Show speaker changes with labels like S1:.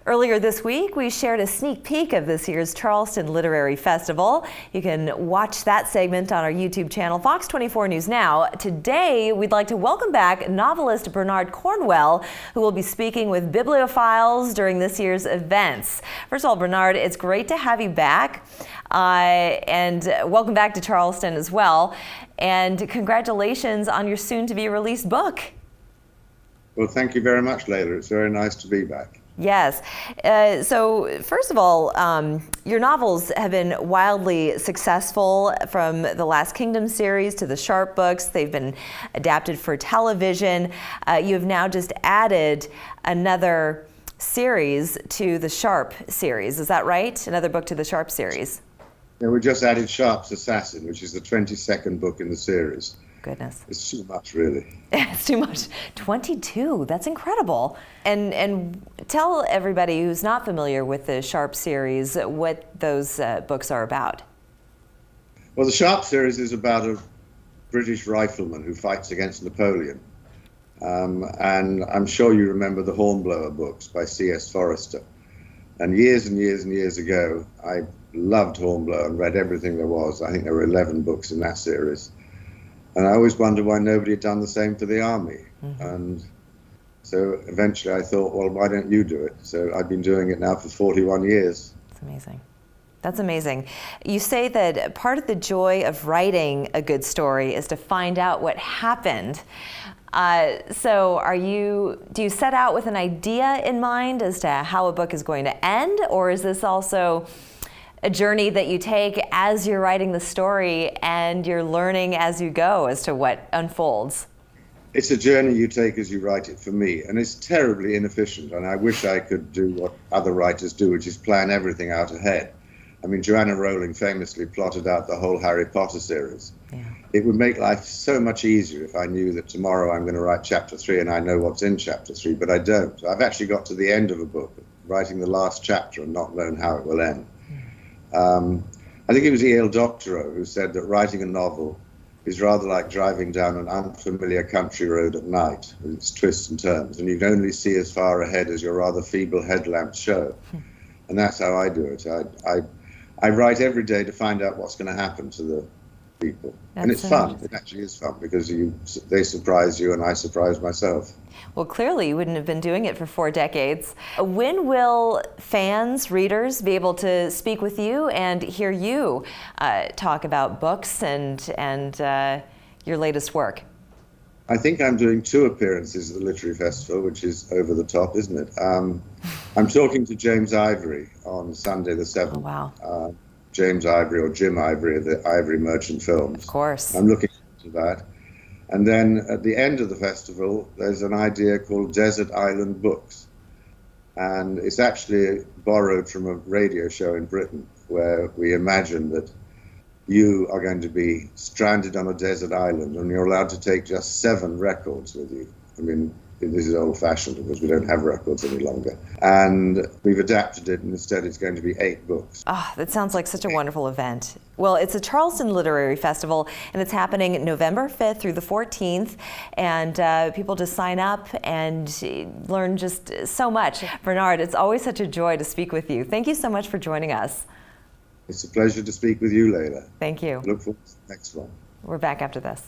S1: Earlier this week, we shared a sneak peek of this year's Charleston Literary Festival. You can watch that segment on our YouTube channel, Fox 24 News Now. Today, we'd like to welcome back novelist Bernard Cornwell, who will be speaking with bibliophiles during this year's events. First of all, Bernard, it's great to have you back, and welcome back to Charleston as well. And congratulations on your soon-to-be released book.
S2: Well, thank you very much, Layla. It's very nice to be back.
S1: Yes. So first of all, your novels have been wildly successful, from the Last Kingdom series to the Sharp books. They've been adapted for television. You have now just added another series to the Sharp series. Is that right? Another book to the Sharp series.
S2: Yeah, we just added Sharp's Assassin, which is the 22nd book in the series.
S1: Goodness.
S2: It's too much, really.
S1: It's too much. 22, that's incredible. And tell everybody who's not familiar with the Sharp series what those books are about.
S2: Well, the Sharp series is about a British rifleman who fights against Napoleon. And I'm sure you remember the Hornblower books by C.S. Forester. And years and years and years ago, I loved Hornblower and read everything there was. I think there were 11 books in that series. And I always wondered why nobody had done the same for the army. Mm-hmm. And so eventually I thought, well, why don't you do it? So I've been doing it now for 41 years.
S1: That's amazing. That's amazing. You say that part of the joy of writing a good story is to find out what happened. So do you set out with an idea in mind as to how a book is going to end, or is this also a journey that you take as you're writing the story and you're learning as you go as to what unfolds?
S2: It's a journey you take as you write it, for me, and it's terribly inefficient, and I wish I could do what other writers do, which is plan everything out ahead. I mean, Joanna Rowling famously plotted out the whole Harry Potter series. Yeah. It would make life so much easier if I knew that tomorrow I'm going to write chapter 3 and I know what's in chapter 3, but I don't. I've actually got to the end of a book, writing the last chapter, and not known how it will end. I think it was E.L. Doctorow who said that writing a novel is rather like driving down an unfamiliar country road at night with its twists and turns, and you can only see as far ahead as your rather feeble headlamps show. And that's how I do it. I write every day to find out what's going to happen to the people. And it's fun. It actually is fun, because they surprise you and I surprise myself.
S1: Well, clearly you wouldn't have been doing it for 4 decades. When will fans, readers, be able to speak with you and hear you talk about books and your latest work?
S2: I think I'm doing 2 appearances at the Literary Festival, which is over the top, isn't it? I'm talking to James Ivory on Sunday the 7th.
S1: Oh, wow.
S2: James Ivory, or Jim Ivory, of the Ivory Merchant Films.
S1: Of course.
S2: I'm looking forward to that. And then at the end of the festival, there's an idea called Desert Island Books. And it's actually borrowed from a radio show in Britain, where we imagine that you are going to be stranded on a desert island and you're allowed to take just 7 records with you. I mean, this is old-fashioned because we don't have records any longer. And we've adapted it, and instead it's going to be 8 books.
S1: Oh, that sounds like such a wonderful event. Well, it's a Charleston Literary Festival, and it's happening November 5th through the 14th. And people just sign up and learn just so much. Bernard, it's always such a joy to speak with you. Thank you so much for joining us.
S2: It's a pleasure to speak with you, Layla.
S1: Thank you.
S2: Look forward to the next one.
S1: We're back after this.